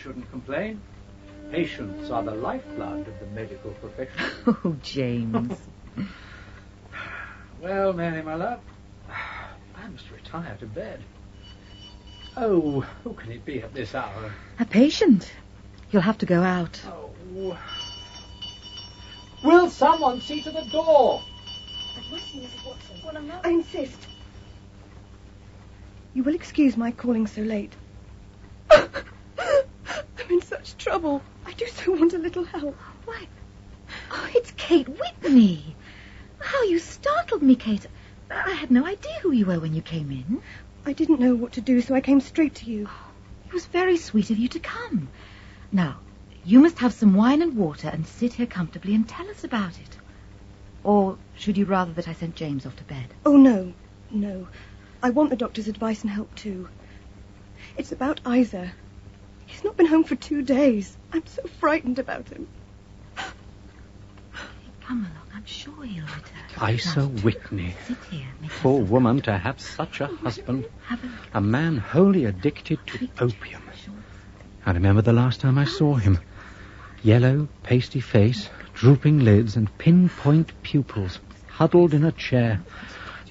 shouldn't complain. Patients are the lifeblood of the medical profession. Oh, James. Well, Mary, my love, I must retire to bed. Oh, who can it be at this hour? A patient. You'll have to go out. Oh. Will someone see to the door? That must be Mrs. Watson. Well, I insist. You will excuse my calling so late. I'm in such trouble. I do so want a little help. Why? Oh, it's Kate Whitney. How you startled me, Kate. I had no idea who you were when you came in. I didn't know what to do, so I came straight to you. It was very sweet of you to come. Now, you must have some wine and water and sit here comfortably and tell us about it. Or should you rather that I sent James off to bed? Oh, no. No. I want the doctor's advice and help, too. It's about Isa. He's not been home for 2 days. I'm so frightened about him. Come along. I'm sure he'll return. Isa Whitney. Sit here. Poor woman to have such a husband. A man wholly addicted to opium. I remember the last time I saw him. Yellow, pasty face, drooping lids and pinpoint pupils, huddled in a chair.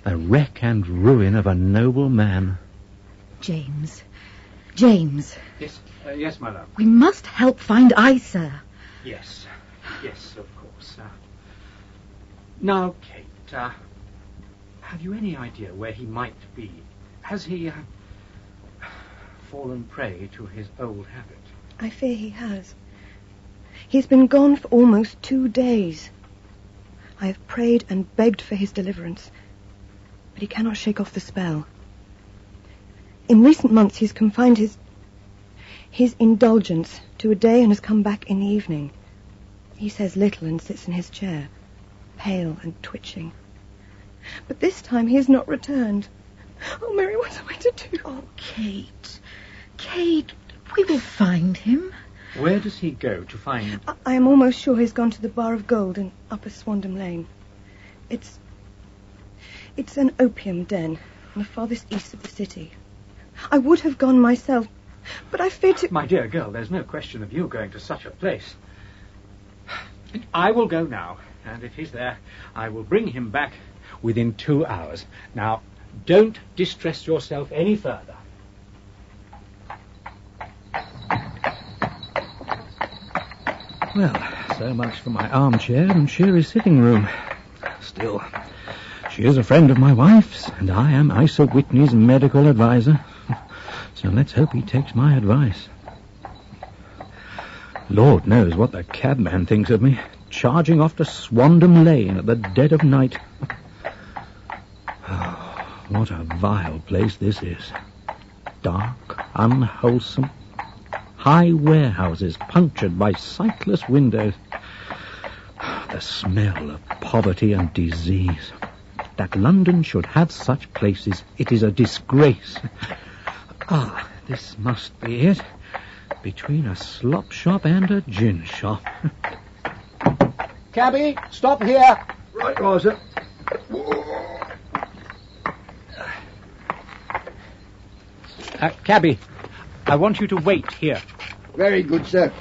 The wreck and ruin of a noble man. James. Yes, my love. We must help find Isa. Yes, of course. Now, Kate, have you any idea where he might be? Has he fallen prey to his old habit? I fear he has. He's been gone for almost 2 days. I have prayed and begged for his deliverance, but he cannot shake off the spell. In recent months, he's confined his indulgence to a day and has come back in the evening. He says little and sits in his chair, pale and twitching. But this time he has not returned. Oh, Mary, what am I to do? Oh, Kate, we will find him. Where does he go to find... I am almost sure he's gone to the Bar of Gold in Upper Swandam Lane. It's an opium den on the farthest east of the city. I would have gone myself, but I feared to... My dear girl, there's no question of you going to such a place. I will go now, and if he's there, I will bring him back within 2 hours. Now, don't distress yourself any further. Well, so much for my armchair and cheery sitting room. Still, she is a friend of my wife's, and I am Isa Whitney's medical advisor. So let's hope he takes my advice. Lord knows what the cabman thinks of me, charging off to Swandam Lane at the dead of night. Oh, what a vile place this is. Dark, unwholesome. High warehouses punctured by sightless windows. The smell of poverty and disease. That London should have such places, it is a disgrace. Ah, this must be it. Between a slop shop and a gin shop. Cabby, stop here. Right, Rosa. Cabby, I want you to wait here. Very good, sir.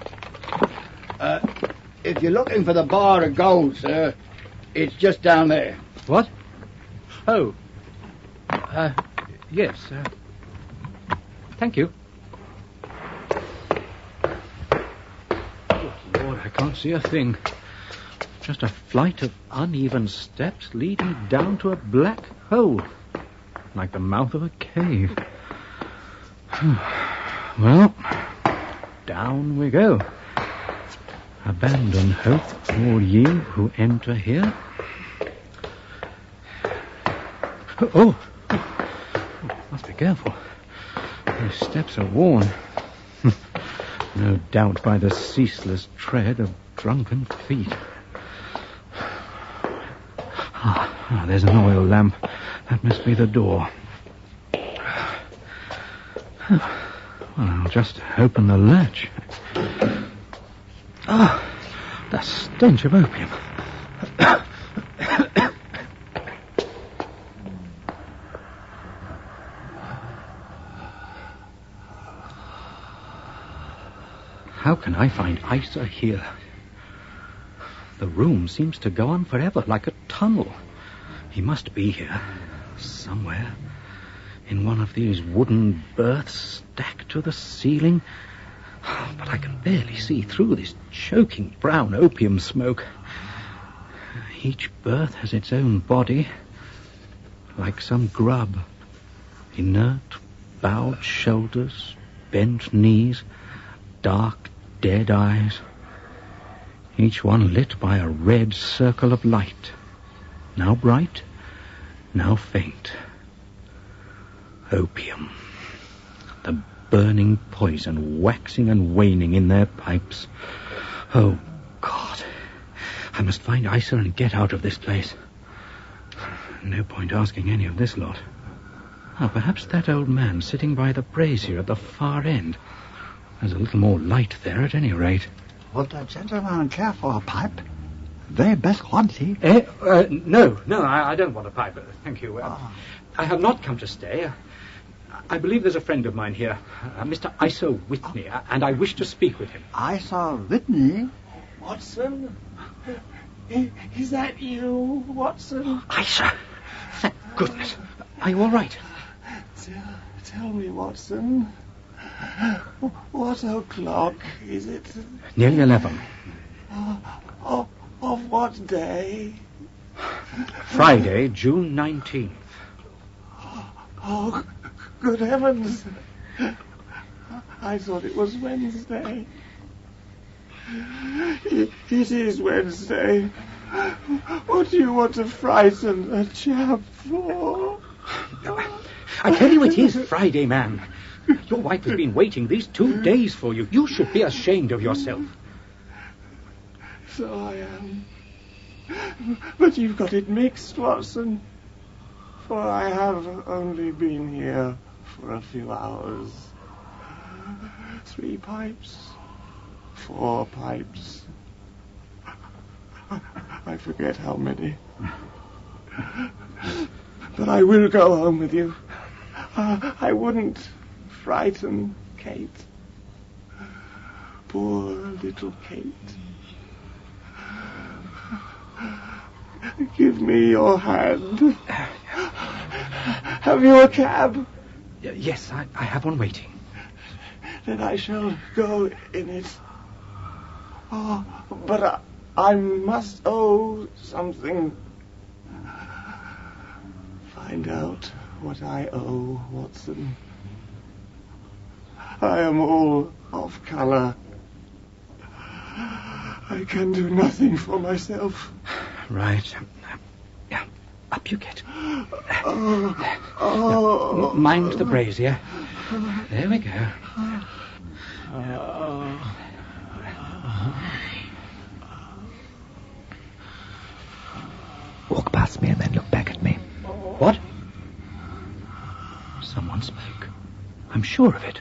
If you're looking for the Bar of Gold, sir, it's just down there. What? Oh. Yes. Thank you. Good Lord, I can't see a thing. Just a flight of uneven steps leading down to a black hole, like the mouth of a cave. Well, down we go. Abandon hope, all ye who enter here. Oh, must be careful. These steps are worn. No doubt by the ceaseless tread of drunken feet. Ah, there's an oil lamp. That must be the door. Well, I'll just open the latch. Ah, the stench of opium. How can I find Isa here? The room seems to go on forever, like a tunnel. He must be here, somewhere, in one of these wooden berths stacked to the ceiling. But I can barely see through this choking brown opium smoke. Each berth has its own body, like some grub. Inert, bowed shoulders, bent knees, dark, dead eyes. Each one lit by a red circle of light. Now bright, now faint. Opium. The burning poison waxing and waning in their pipes. Oh, God. I must find Isa and get out of this place. No point asking any of this lot. Perhaps that old man sitting by the brazier at the far end. There's a little more light there at any rate. Would the gentleman care for a pipe? Very best quality. No, I don't want a pipe. Thank you. I have not come to stay. I believe there's a friend of mine here, Mr. Isa Whitney, and I wish to speak with him. Isa Whitney? Watson? Is that you, Watson? Isa! Thank goodness. Are you all right? Tell me, Watson. What o'clock is it? Nearly 11. Of what day? Friday, June 19th. Oh, good heavens. I thought it was Wednesday. It is Wednesday. What do you want to frighten a chap for? I tell you it is Friday, man. Your wife has been waiting these 2 days for you. You should be ashamed of yourself. So I am. But you've got it mixed, Watson. For I have only been here for a few hours. 3 pipes. 4 pipes. I forget how many. But I will go home with you. I wouldn't frighten Kate. Poor little Kate. Give me your hand. Have you a cab? Yes, I have one waiting. Then I shall go in it. Oh, but I must owe something. Find out what I owe, Watson. I am all off color. I can do nothing for myself. Right. Yeah, up you get. Oh. Mind the brazier. There we go. Walk past me and then look back at me. What? Someone spoke. I'm sure of it.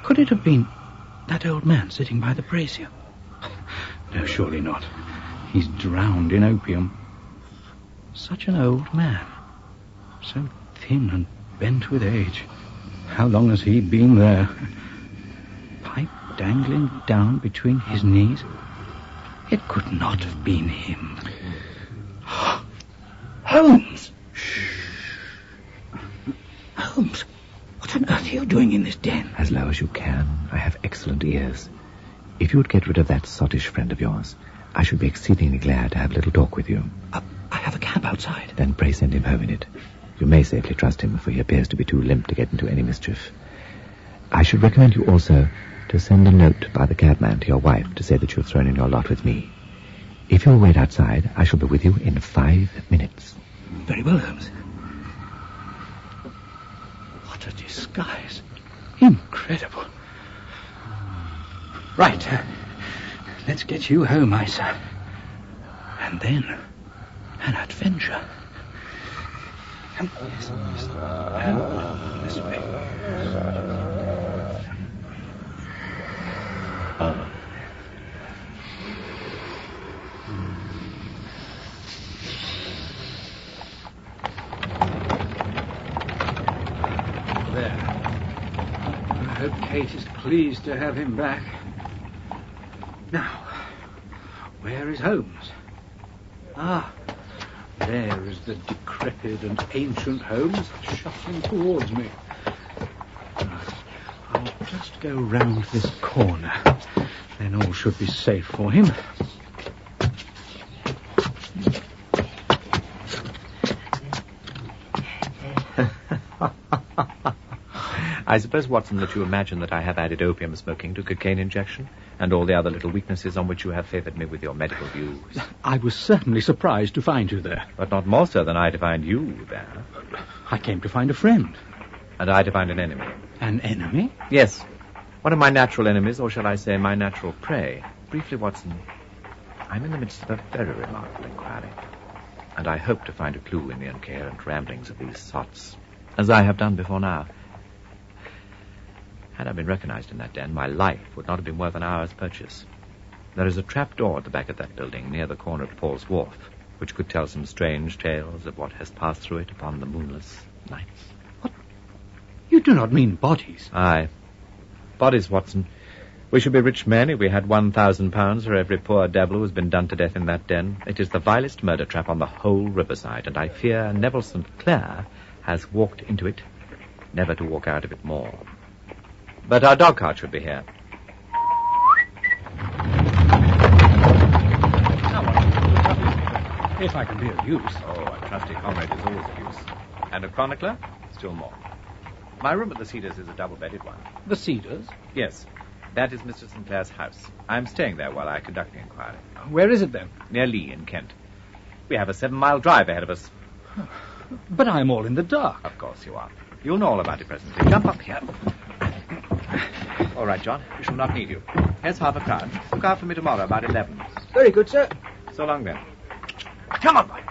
Could it have been that old man sitting by the brazier? No, surely not. He's drowned in opium. Such an old man. So thin and bent with age. How long has he been there? Pipe dangling down between his knees. It could not have been him. Holmes! Shh. Holmes, what on earth are you doing in this den? As low as you can. I have excellent ears. If you would get rid of that sottish friend of yours, I should be exceedingly glad to have a little talk with you. I have a cab outside. Then pray send him home in it. You may safely trust him, for he appears to be too limp to get into any mischief. I should recommend you also to send a note by the cabman to your wife to say that you have thrown in your lot with me. If you'll wait outside, I shall be with you in 5 minutes. Very well, Holmes. What a disguise. Incredible. Right. Let's get you home, Isa. And then an adventure. Yes. This way. There. I hope Kate is pleased to have him back. Now, where is Holmes? Ah, there is the decrepit and ancient Holmes shuffling towards me. Right, I'll just go round this corner. Then all should be safe for him. I suppose, Watson, that you imagine that I have added opium smoking to cocaine injection and all the other little weaknesses on which you have favoured me with your medical views. I was certainly surprised to find you there. But not more so than I to find you there. I came to find a friend. And I to find an enemy. An enemy? Yes. One of my natural enemies, or shall I say my natural prey. Briefly, Watson, I'm in the midst of a very remarkable inquiry. And I hope to find a clue in the incoherent ramblings of these sots, as I have done before now. Had I been recognized in that den, my life would not have been worth an hour's purchase. There is a trap door at the back of that building, near the corner of Paul's Wharf, which could tell some strange tales of what has passed through it upon the moonless nights. What? You do not mean bodies? Aye. Bodies, Watson. We should be rich men if we had £1,000 for every poor devil who has been done to death in that den. It is the vilest murder trap on the whole riverside, and I fear Neville St. Clair has walked into it, never to walk out of it more. But our dog cart should be here. If I can be of use. Oh, a trusty comrade is always of use. And a chronicler? Still more. My room at the Cedars is a double-bedded one. The Cedars? Yes. That is Mr. St. Clair's house. I'm staying there while I conduct the inquiry. Where is it, then? Near Lee, in Kent. We have a 7-mile drive ahead of us. But I'm all in the dark. Of course you are. You'll know all about it presently. Jump up here. All right, John. We shall not need you. Here's half a crown. Look out for me tomorrow about 11. Very good, sir. So long, then. Come on, boy.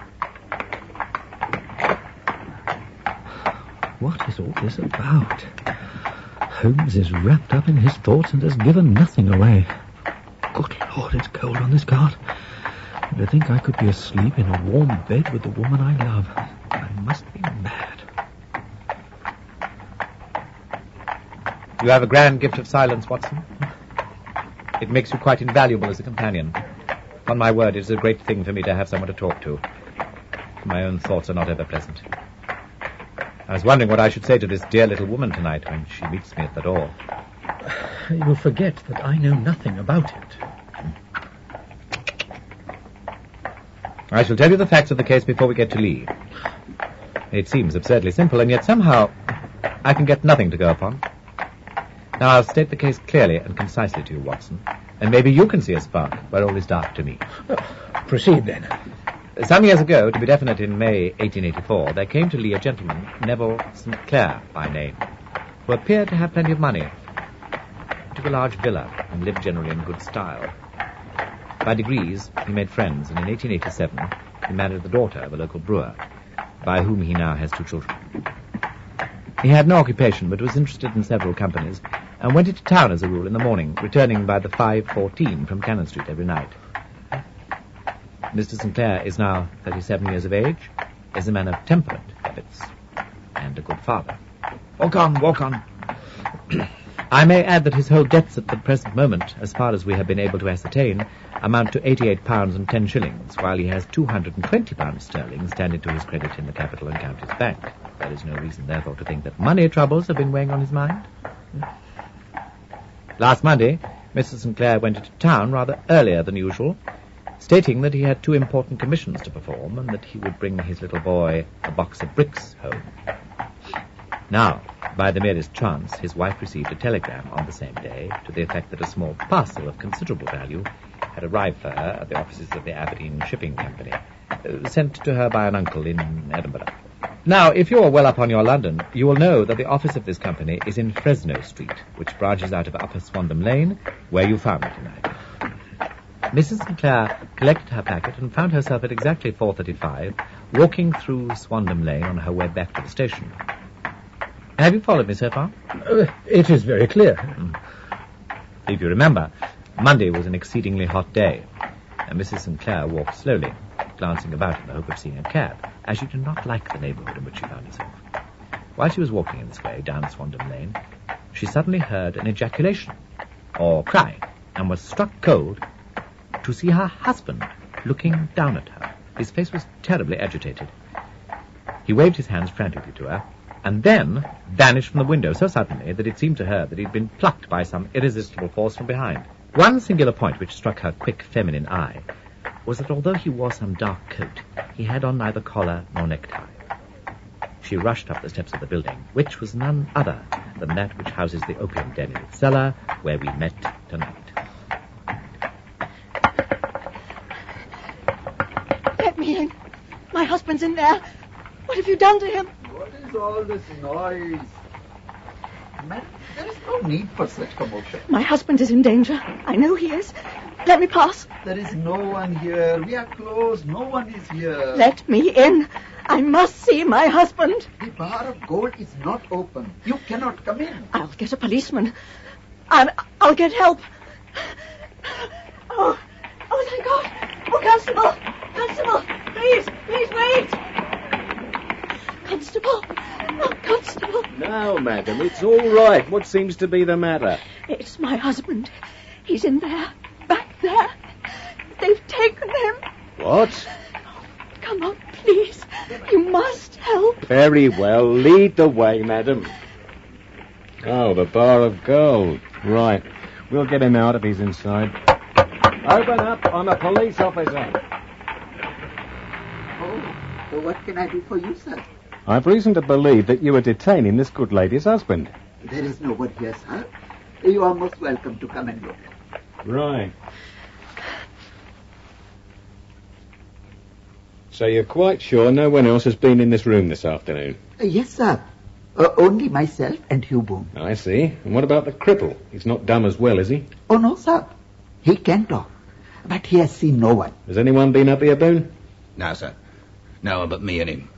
What is all this about? Holmes is wrapped up in his thoughts and has given nothing away. Good Lord, it's cold on this cart. And to think I could be asleep in a warm bed with the woman I love. I must be mad. You have a grand gift of silence, Watson. It makes you quite invaluable as a companion. On my word, it is a great thing for me to have someone to talk to. My own thoughts are not ever pleasant. I was wondering what I should say to this dear little woman tonight when she meets me at the door. You forget that I know nothing about it. I shall tell you the facts of the case before we get to Lee. It seems absurdly simple, and yet somehow I can get nothing to go upon. Now, I'll state the case clearly and concisely to you, Watson, and maybe you can see a spark where all is dark to me. Proceed, then. Some years ago, to be definite in May 1884, there came to Lee a gentleman, Neville St. Clair by name, who appeared to have plenty of money. He took a large villa and lived generally in good style. By degrees, he made friends, and in 1887, he married the daughter of a local brewer, by whom he now has 2 children. He had no occupation, but was interested in several companies, and went into town as a rule in the morning, returning by the 5:14 from Cannon Street every night. Mr. St. Clair is now 37 years of age, is a man of temperate habits, and a good father. Walk on, walk on. I may add that his whole debts at the present moment, as far as we have been able to ascertain, amount to £88 and 10 shillings, while he has £220 sterling standing to his credit in the Capital and Counties Bank. There is no reason, therefore, to think that money troubles have been weighing on his mind. Last Monday, Mr. St. Clair went into town rather earlier than usual, stating that he had 2 important commissions to perform and that he would bring his little boy a box of bricks home. Now, by the merest chance, his wife received a telegram on the same day to the effect that a small parcel of considerable value had arrived for her at the offices of the Aberdeen Shipping Company, sent to her by an uncle in Edinburgh. Now, if you are well up on your London, you will know that the office of this company is in Fresno Street, which branches out of Upper Swandam Lane, where you found me tonight. Mrs. St. Clair collected her packet and found herself at exactly 4:35, walking through Swandam Lane on her way back to the station. Have you followed me so far? It is very clear. If you remember, Monday was an exceedingly hot day, and Mrs. St. Clair walked slowly, glancing about in the hope of seeing a cab, as she did not like the neighbourhood in which she found herself. While she was walking in this way down Swandam Lane, she suddenly heard an ejaculation, or cry, and was struck cold to see her husband looking down at her. His face was terribly agitated. He waved his hands frantically to her, and then vanished from the window so suddenly that it seemed to her that he'd been plucked by some irresistible force from behind. One singular point which struck her quick feminine eye was that although he wore some dark coat, he had on neither collar nor necktie. She rushed up the steps of the building, which was none other than that which houses the opium den in its cellar, where we met tonight. Let me in. My husband's in there. What have you done to him? What is all this noise? Man, there is no need for such commotion. My husband is in danger. I know he is. Let me pass. There is no one here. We are closed. No one is here. Let me in. I must see my husband. The bar of gold is not open. You cannot come in. I'll get a policeman. I'll get help. Oh, thank God. Oh, Constable, please wait. Constable. No, madam, it's all right. What seems to be the matter? It's my husband. He's in there, back there. They've taken him. What? Come on, please. You must help. Very well. Lead the way, madam. Oh, the bar of gold. Right. We'll get him out if he's inside. Open up. I'm a police officer. Oh, so what can I do for you, sir? I've reason to believe that you are detaining this good lady's husband. There is no one here, sir. You are most welcome to come and look. Right. So you're quite sure no one else has been in this room this afternoon? Yes, sir. Only myself and Hugh Boone. I see. And what about the cripple? He's not dumb as well, is he? Oh, no, sir. He can talk. But he has seen no one. Has anyone been up here, Boone? No, sir. No one but me and him.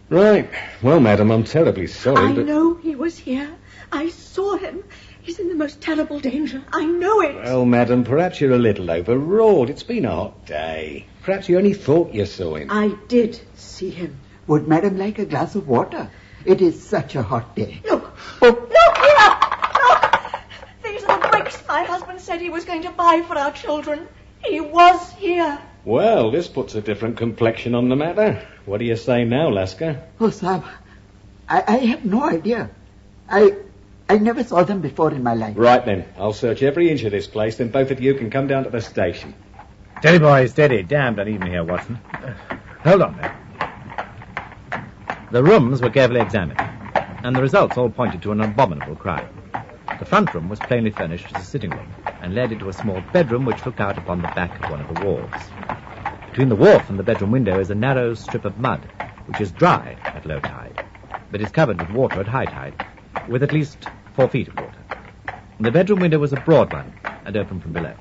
Right. Well, madam, I'm terribly sorry, I know he was here. I saw him. He's in the most terrible danger. I know it. Well, madam, perhaps you're a little overwrought. It's been a hot day. Perhaps you only thought you saw him. I did see him. Would madam like a glass of water? It is such a hot day. Look here! Look! These are the bricks my husband said he was going to buy for our children. He was here. Well, this puts a different complexion on the matter. What do you say now, Lasker? Oh, sir, I have no idea. I never saw them before in my life. Right, then. I'll search every inch of this place, then both of you can come down to the station. Steady, boys, steady. Damned uneven here, Watson. Hold on there. The rooms were carefully examined, and the results all pointed to an abominable crime. The front room was plainly furnished as a sitting room, and led into a small bedroom which looked out upon the back of one of the walls. Between the wharf and the bedroom window is a narrow strip of mud, which is dry at low tide, but is covered with water at high tide, with at least 4 feet of water. The bedroom window was a broad one, and open from below.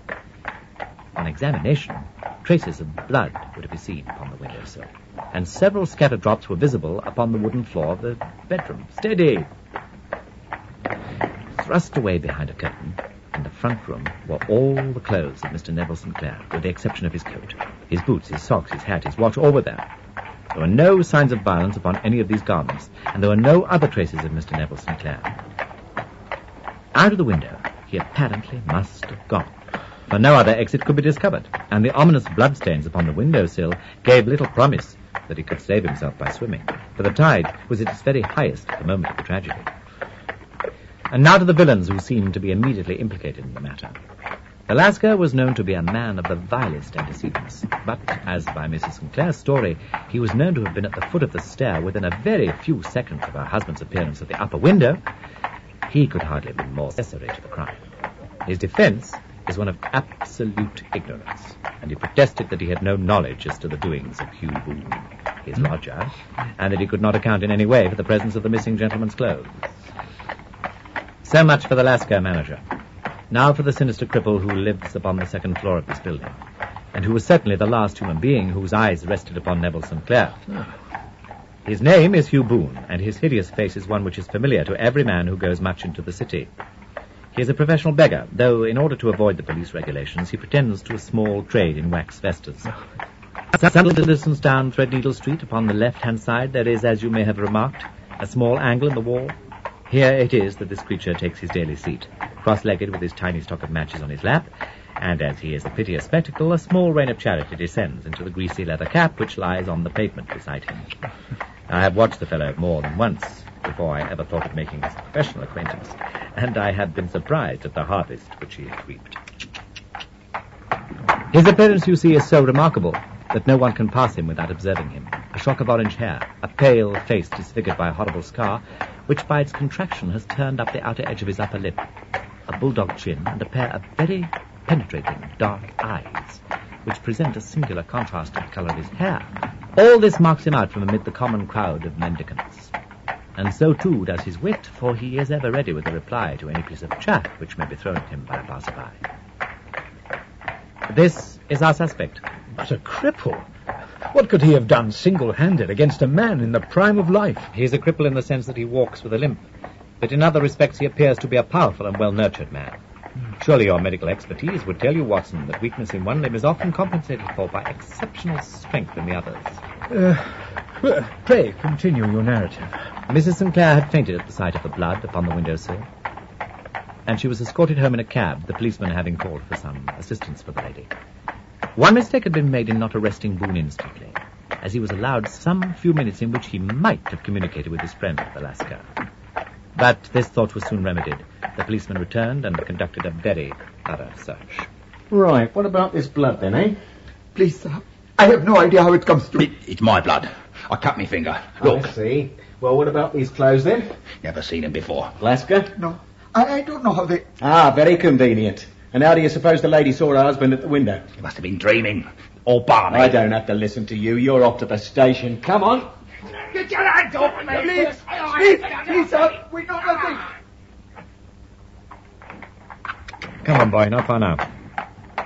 On examination, traces of blood were to be seen upon the windowsill, and several scattered drops were visible upon the wooden floor of the bedroom. Steady! Thrust away behind a curtain, in the front room were all the clothes of Mr. Neville St. Clair, with the exception of his coat. His boots, his socks, his hat, his watch, all were there. There were no signs of violence upon any of these garments, and there were no other traces of Mr. Neville St. Clair. Out of the window he apparently must have gone, for no other exit could be discovered, and the ominous bloodstains upon the windowsill gave little promise that he could save himself by swimming, for the tide was at its very highest at the moment of the tragedy. And now to the villains who seemed to be immediately implicated in the matter. The Lascar was known to be a man of the vilest antecedents, but, as by Mrs. Sinclair's story, he was known to have been at the foot of the stair within a very few seconds of her husband's appearance at the upper window. He could hardly have been more accessory to the crime. His defense is one of absolute ignorance, and he protested that he had no knowledge as to the doings of Hugh Boone, his lodger, and that he could not account in any way for the presence of the missing gentleman's clothes. So much for the Lascar manager. Now for the sinister cripple who lives upon the second floor of this building, and who was certainly the last human being whose eyes rested upon Neville St. Clair. His name is Hugh Boone, and his hideous face is one which is familiar to every man who goes much into the city. He is a professional beggar, though in order to avoid the police regulations, he pretends to a small trade in wax vestas. Some distance down Threadneedle Street, upon the left-hand side, there is, as you may have remarked, a small angle in the wall. Here it is that this creature takes his daily seat, cross-legged with his tiny stock of matches on his lap, And as he is a piteous spectacle, a small rain of charity descends into the greasy leather cap which lies on the pavement beside him. I have watched the fellow more than once before I ever thought of making his professional acquaintance, and I have been surprised at the harvest which he has reaped. His appearance, you see, is so remarkable that no one can pass him without observing him. A shock of orange hair, a pale face disfigured by a horrible scar, which by its contraction has turned up the outer edge of his upper lip, a bulldog chin, and a pair of very penetrating dark eyes, which present a singular contrast to the colour of his hair. All this marks him out from amid the common crowd of mendicants. And so, too, does his wit, for he is ever ready with a reply to any piece of chaff which may be thrown at him by a passer-by. This is our suspect. But a cripple? What could he have done single-handed against a man in the prime of life? He is a cripple in the sense that he walks with a limp, but in other respects he appears to be a powerful and well-nurtured man. Surely your medical expertise would tell you, Watson, that weakness in one limb is often compensated for by exceptional strength in the others. Pray, continue your narrative. Mrs. Sinclair had fainted at the sight of the blood upon the windowsill, and she was escorted home in a cab, the policeman having called for some assistance for the lady. One mistake had been made in not arresting Boone instantly, as he was allowed some few minutes in which he might have communicated with his friend, the Lascar. But this thought was soon remedied. The policeman returned and conducted a very thorough search. Right, what about this blood then, eh? Please, sir. I have no idea how it comes through. It's my blood. I cut my finger. Look. I see. Well, what about these clothes then? Never seen him before. Lascar? No. I don't know how they... Ah, very convenient. And how do you suppose the lady saw her husband at the window? He must have been dreaming. Or Barney. I don't have to listen to you. You're off to the station. Come on. Get your hands off me! Please, sir. We know nothing. Come on, boy, not far now.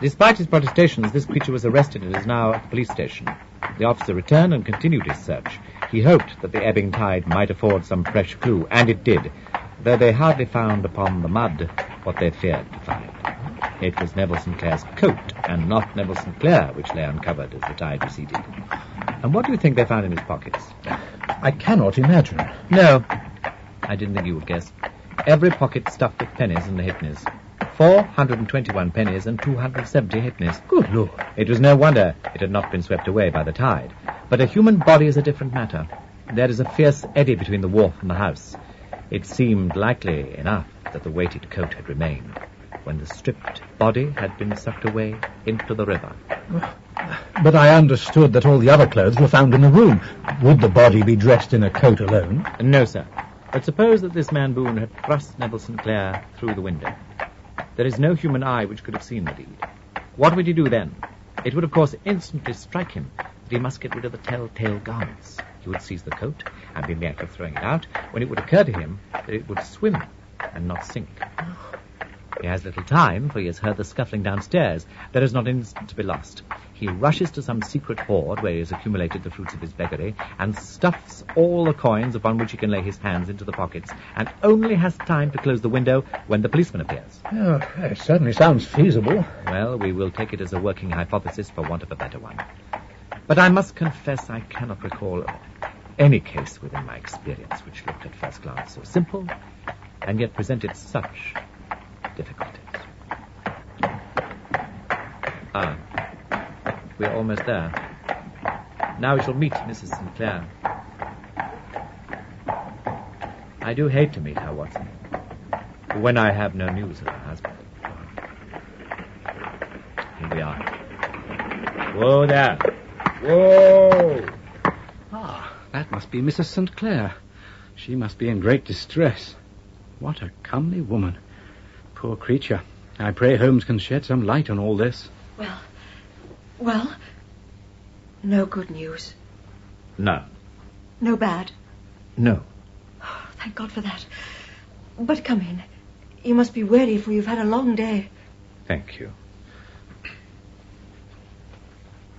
Despite his protestations, this creature was arrested and is now at the police station. The officer returned and continued his search. He hoped that the ebbing tide might afford some fresh clue, and it did, though they hardly found upon the mud what they feared to find. It was Neville Sinclair's coat, and not Neville Sinclair, which lay uncovered as the tide receded. And what do you think they found in his pockets? I cannot imagine. No, I didn't think you would guess. Every pocket stuffed with pennies and halfpennies. 421 pennies and 270 halfpennies. Good Lord. It was no wonder it had not been swept away by the tide. But a human body is a different matter. There is a fierce eddy between the wharf and the house. It seemed likely enough that the weighted coat had remained when the stripped body had been sucked away into the river. But I understood that all the other clothes were found in the room. Would the body be dressed in a coat alone? No, sir. But suppose that this man Boone had thrust Neville Sinclair through the window. There is no human eye which could have seen the deed. What would he do then? It would, of course, instantly strike him that he must get rid of the telltale garments. He would seize the coat and be in the act of throwing it out, when it would occur to him that it would swim and not sink. He has little time, for he has heard the scuffling downstairs. There is not an instant to be lost. He rushes to some secret hoard where he has accumulated the fruits of his beggary and stuffs all the coins upon which he can lay his hands into the pockets, and only has time to close the window when the policeman appears. Oh, it certainly sounds feasible. Well, we will take it as a working hypothesis for want of a better one. But I must confess I cannot recall any case within my experience which looked at first glance so simple and yet presented such difficulties. We're almost there. Now we shall meet Mrs. Sinclair. I do hate to meet her, Watson, when I have no news of her husband. Here we are. Whoa there. Whoa! Ah, that must be Mrs. Sinclair. She must be in great distress. What a comely woman. Poor creature. I pray Holmes can shed some light on all this. Well, no good news. No. No bad. No. Oh, thank God for that. But come in. You must be weary, for you've had a long day. Thank you.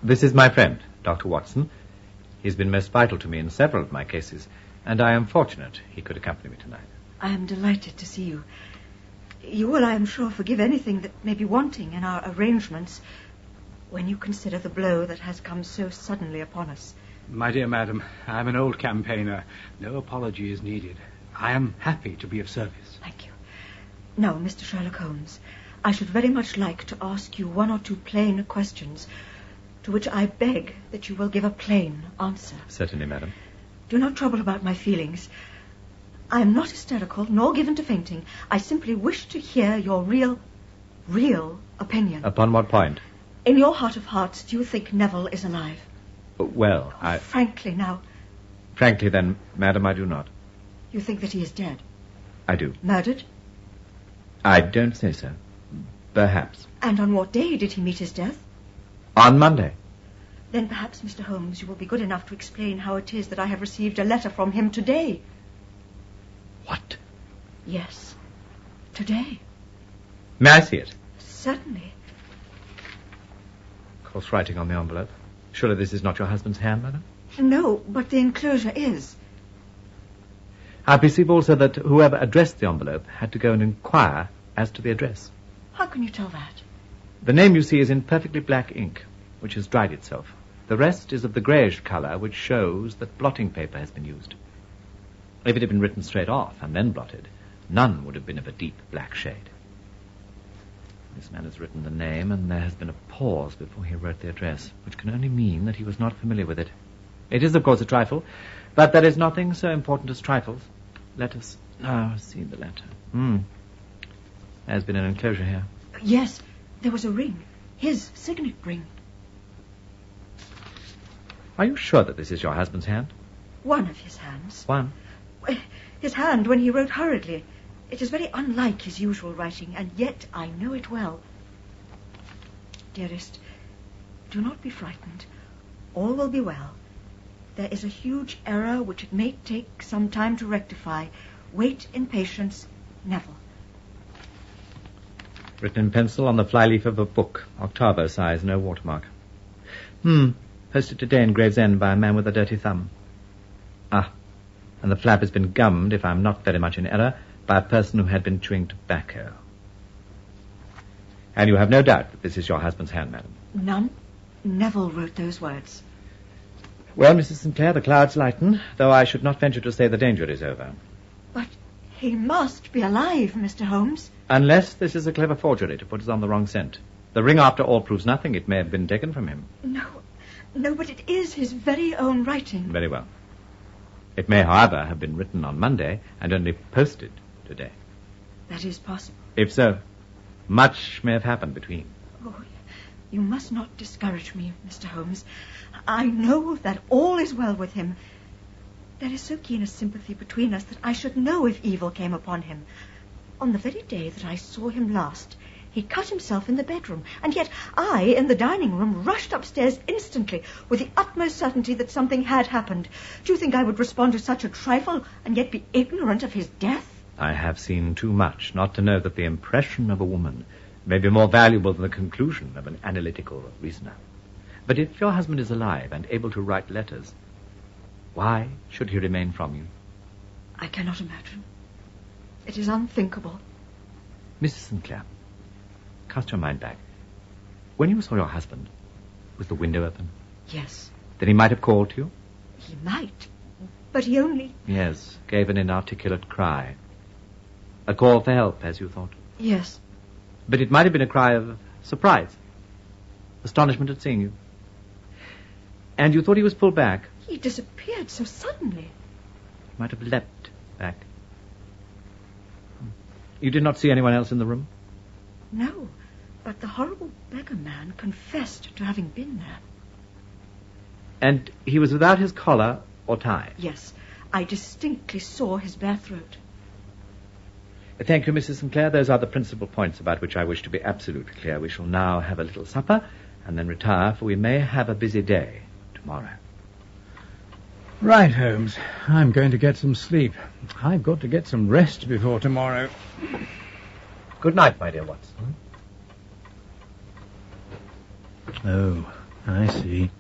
This is my friend, Dr. Watson. He's been most vital to me in several of my cases, and I am fortunate he could accompany me tonight. I am delighted to see you. You will, I am sure, forgive anything that may be wanting in our arrangements when you consider the blow that has come so suddenly upon us. My dear madam, I'm an old campaigner. No apology is needed. I am happy to be of service. Thank you. Now, Mr. Sherlock Holmes, I should very much like to ask you one or two plain questions, to which I beg that you will give a plain answer. Certainly, madam. Do not trouble about my feelings. I am not hysterical, nor given to fainting. I simply wish to hear your real opinion. Upon what point? In your heart of hearts, do you think Neville is alive? Well, Frankly, now. Frankly, then, madam, I do not. You think that he is dead? I do. Murdered? I don't say so. Perhaps. And on what day did he meet his death? On Monday. Then perhaps, Mr. Holmes, you will be good enough to explain how it is that I have received a letter from him today. What? Yes, today. May I see it? Certainly. Coarse writing on the envelope. Surely this is not your husband's hand, madam? No, but the enclosure is. I perceive also that whoever addressed the envelope had to go and inquire as to the address. How can you tell that? The name you see is in perfectly black ink, which has dried itself. The rest is of the greyish colour, which shows that blotting paper has been used. If it had been written straight off and then blotted, none would have been of a deep black shade. This man has written the name, and there has been a pause before he wrote the address, which can only mean that he was not familiar with it. It is, of course, a trifle, but there is nothing so important as trifles. Let us now see the letter. There's been an enclosure here. Yes, there was a ring. His signet ring. Are you sure that this is your husband's hand? One of his hands. One? His hand when he wrote hurriedly. It is very unlike his usual writing, and yet I know it well. Dearest, do not be frightened. All will be well. There is a huge error which it may take some time to rectify. Wait in patience, Neville. Written in pencil on the flyleaf of a book, octavo size, no watermark. Posted today in Gravesend by a man with a dirty thumb. And the flap has been gummed, if I'm not very much in error, by a person who had been chewing tobacco. And you have no doubt that this is your husband's hand, madam? None. Neville wrote those words. Well, Mrs. Sinclair, the clouds lighten, though I should not venture to say the danger is over. But he must be alive, Mr. Holmes. Unless this is a clever forgery to put us on the wrong scent. The ring, after all, proves nothing. It may have been taken from him. No, but it is his very own writing. Very well. It may, however, have been written on Monday and only posted today. That is possible. If so, much may have happened between. Oh, you must not discourage me, Mr. Holmes. I know that all is well with him. There is so keen a sympathy between us that I should know if evil came upon him. On the very day that I saw him last, he cut himself in the bedroom, and yet I, in the dining room, rushed upstairs instantly with the utmost certainty that something had happened. Do you think I would respond to such a trifle and yet be ignorant of his death? I have seen too much not to know that the impression of a woman may be more valuable than the conclusion of an analytical reasoner. But if your husband is alive and able to write letters, why should he remain from you? I cannot imagine. It is unthinkable. Mrs. Sinclair, cast your mind back. When you saw your husband, was the window open? Yes. Then he might have called to you? He might, but he only... Yes, gave an inarticulate cry. A call for help, as you thought? Yes. But it might have been a cry of surprise, astonishment at seeing you. And you thought he was pulled back? He disappeared so suddenly. He might have leapt back. You did not see anyone else in the room? No, but the horrible beggar man confessed to having been there. And he was without his collar or tie? Yes, I distinctly saw his bare throat. Thank you, Mrs. Sinclair. Those are the principal points about which I wish to be absolutely clear. We shall now have a little supper and then retire, for we may have a busy day tomorrow. Right, Holmes. I'm going to get some sleep. I've got to get some rest before tomorrow. Good night, my dear Watson. Oh, I see.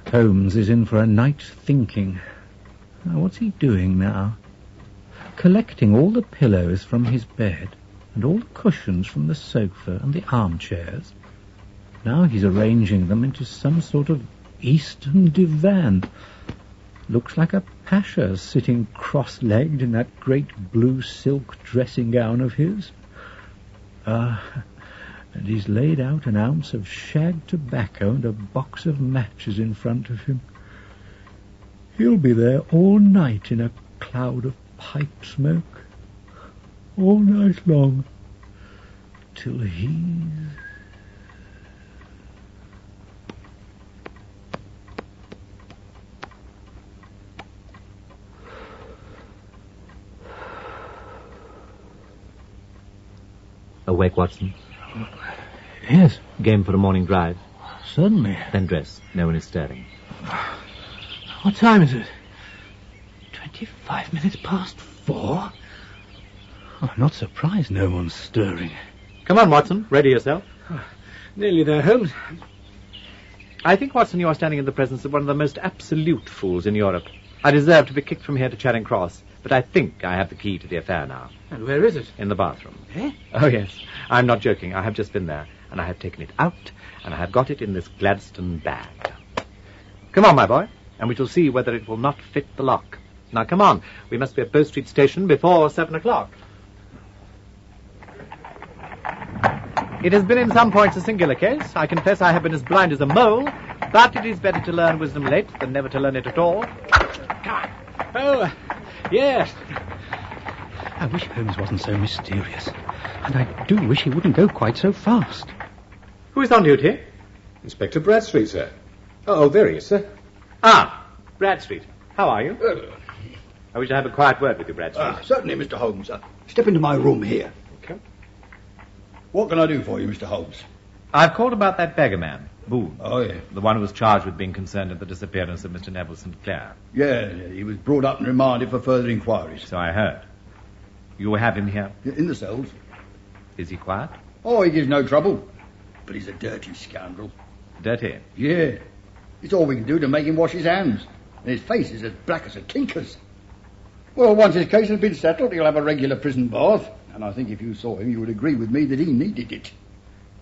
Holmes is in for a night's thinking. Now, what's he doing now? Collecting all the pillows from his bed and all the cushions from the sofa and the armchairs. Now he's arranging them into some sort of Eastern divan. Looks like a pasha sitting cross-legged in that great blue silk dressing gown of his. and he's laid out an ounce of shag tobacco and a box of matches in front of him. He'll be there all night in a cloud of pipe smoke, all night long, till he's... Awake, Watson? Yes, Game for a morning drive? certainly. Then dress. No one is stirring. What time is it? 25 minutes past 4? Oh, I'm not surprised no one's stirring. Come on, Watson. Ready yourself. Nearly there, Holmes. I think, Watson, you are standing in the presence of one of the most absolute fools in Europe. I deserve to be kicked from here to Charing Cross, but I think I have the key to the affair now. And where is it? In the bathroom. Eh? Oh, yes. I'm not joking. I have just been there, and I have taken it out, and I have got it in this Gladstone bag. Come on, my boy, and we shall see whether it will not fit the lock. Now, come on. We must be at Bow Street Station before 7 o'clock. It has been in some points a singular case. I confess I have been as blind as a mole, but it is better to learn wisdom late than never to learn it at all. Oh, yes. I wish Holmes wasn't so mysterious. And I do wish he wouldn't go quite so fast. Who is on duty? Inspector Bradstreet, sir. Oh, there he is, sir. Ah, Bradstreet. How are you? I wish to have a quiet word with you, Bradstreet. Certainly, Mr. Holmes. Step into my room here. Okay. What can I do for you, Mr. Holmes? I've called about that beggar man, Boone. Oh, yeah. The one who was charged with being concerned in the disappearance of Mr. Neville St. Clair. Yeah, he was brought up and remanded for further inquiries. So I heard. You have him here? In the cells. Is he quiet? Oh, he gives no trouble. But he's a dirty scoundrel. Dirty? Yeah. It's all we can do to make him wash his hands. And his face is as black as a tinker's. Well, once his case has been settled, he'll have a regular prison bath. And I think if you saw him, you would agree with me that he needed it.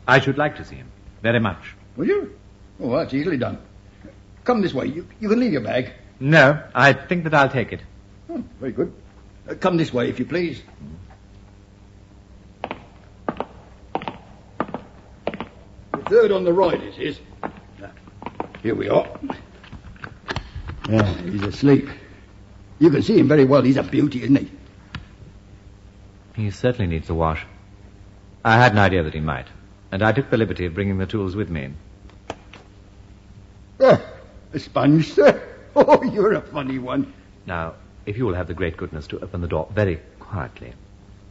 I should like to see him. Very much. Will you? Oh, that's easily done. Come this way. You can leave your bag. No, I think that I'll take it. Oh, very good. Come this way, if you please. The third on the right, it is. Here we are. Yeah, he's asleep. You can see him very well. He's a beauty, isn't he? He certainly needs a wash. I had an idea that he might, and I took the liberty of bringing the tools with me. A sponge, sir? Oh, you're a funny one. Now, if you will have the great goodness to open the door very quietly,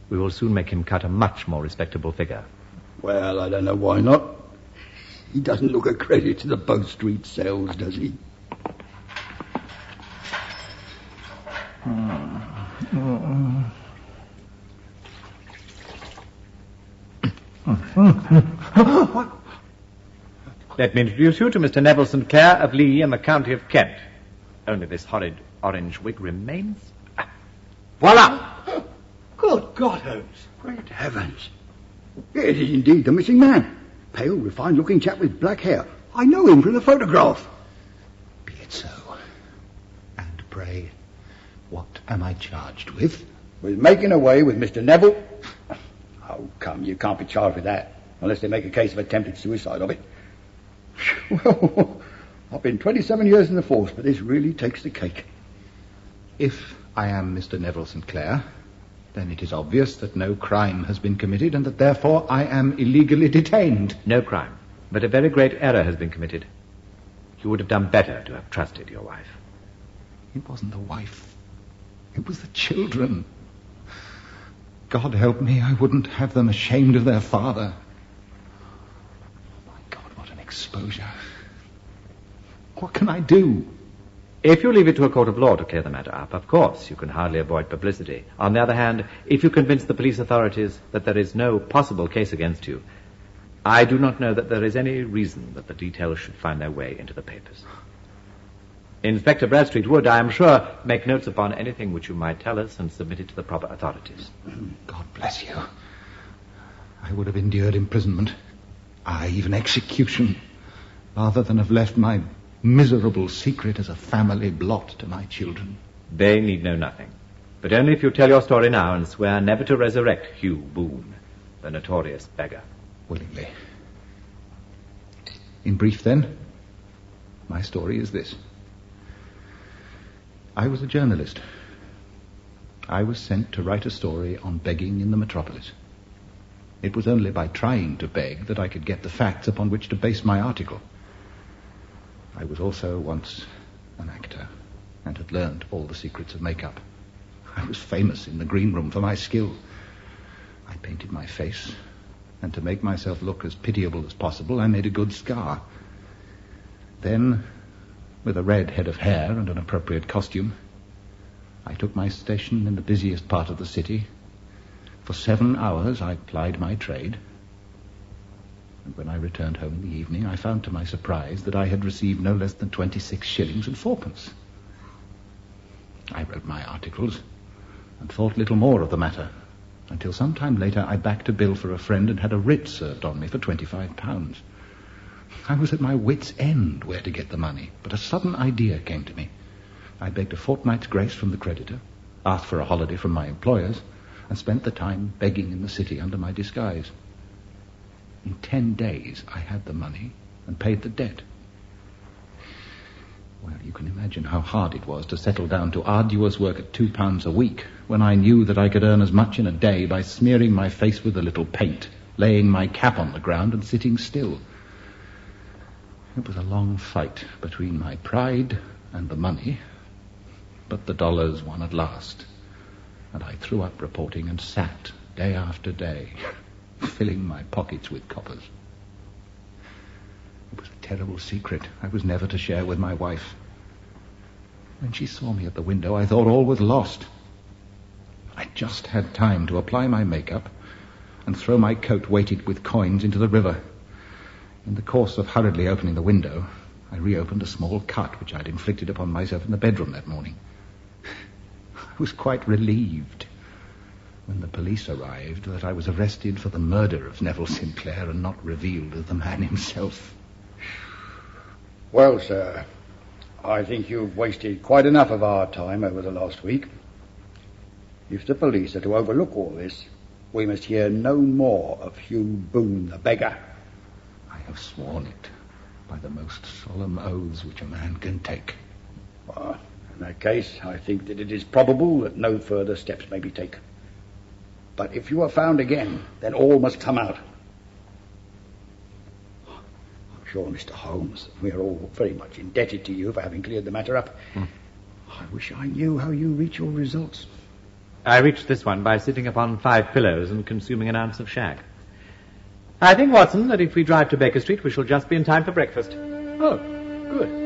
we will soon make him cut a much more respectable figure. Well, I don't know why not. He doesn't look a credit to the Bow Street cells, does he? Let me introduce you to Mr. Neville St. Clair of Lee in the county of Kent. Only this horrid orange wig remains. Voila! Good God, Holmes. Great heavens. It is indeed the missing man. Pale, refined-looking chap with black hair. I know him from the photograph. Be it so. And pray, what am I charged with? With making away with Mr. Neville. Oh, come, you can't be charged with that, unless they make a case of attempted suicide of it. Well, I've been 27 years in the force, but this really takes the cake. If I am Mr. Neville St. Clair, then it is obvious that no crime has been committed and that therefore I am illegally detained. No crime, but a very great error has been committed. You would have done better to have trusted your wife. It wasn't the wife. It was the children. God help me, I wouldn't have them ashamed of their father. Oh, my God, what an exposure. What can I do? If you leave it to a court of law to clear the matter up, of course, you can hardly avoid publicity. On the other hand, if you convince the police authorities that there is no possible case against you, I do not know that there is any reason that the details should find their way into the papers. Inspector Bradstreet would, I am sure, make notes upon anything which you might tell us and submit it to the proper authorities. God bless you. I would have endured imprisonment, even execution, rather than have left my miserable secret as a family blot to my children. They need know nothing, but only if you tell your story now and swear never to resurrect Hugh Boone, the notorious beggar. Willingly. In brief, then, my story is this. I was a journalist. I was sent to write a story on begging in the metropolis. It was only by trying to beg that I could get the facts upon which to base my article. I was also once an actor and had learned all the secrets of makeup. I was famous in the green room for my skill. I painted my face, and to make myself look as pitiable as possible, I made a good scar. Then, with a red head of hair and an appropriate costume, I took my station in the busiest part of the city. For 7 hours I plied my trade. And when I returned home in the evening, I found to my surprise that I had received no less than 26 shillings and fourpence. I wrote my articles and thought little more of the matter, until some time later I backed a bill for a friend and had a writ served on me for £25. I was at my wit's end where to get the money, but a sudden idea came to me. I begged a fortnight's grace from the creditor, asked for a holiday from my employers, and spent the time begging in the city under my disguise. In 10 days I had the money and paid the debt. Well, you can imagine how hard it was to settle down to arduous work at £2 a week when I knew that I could earn as much in a day by smearing my face with a little paint, laying my cap on the ground and sitting still. It was a long fight between my pride and the money, but the dollars won at last, and I threw up reporting and sat day after day, filling my pockets with coppers. It was a terrible secret I was never to share with my wife. When she saw me at the window, I thought all was lost. I just had time to apply my makeup and throw my coat weighted with coins into the river. In the course of hurriedly opening the window, I reopened a small cut which I'd inflicted upon myself in the bedroom that morning. I was quite relieved when the police arrived that I was arrested for the murder of Neville Sinclair and not revealed as the man himself. Well, sir, I think you've wasted quite enough of our time over the last week. If the police are to overlook all this, we must hear no more of Hugh Boone the beggar. I have sworn it by the most solemn oaths which a man can take. Well, in that case, I think that it is probable that no further steps may be taken. But if you are found again, then all must come out. I'm sure, Mr. Holmes, we are all very much indebted to you for having cleared the matter up. I wish I knew how you reach your results. I reached this one by sitting upon 5 pillows and consuming an ounce of shag. I think, Watson, that if we drive to Baker Street, we shall just be in time for breakfast. Oh, good.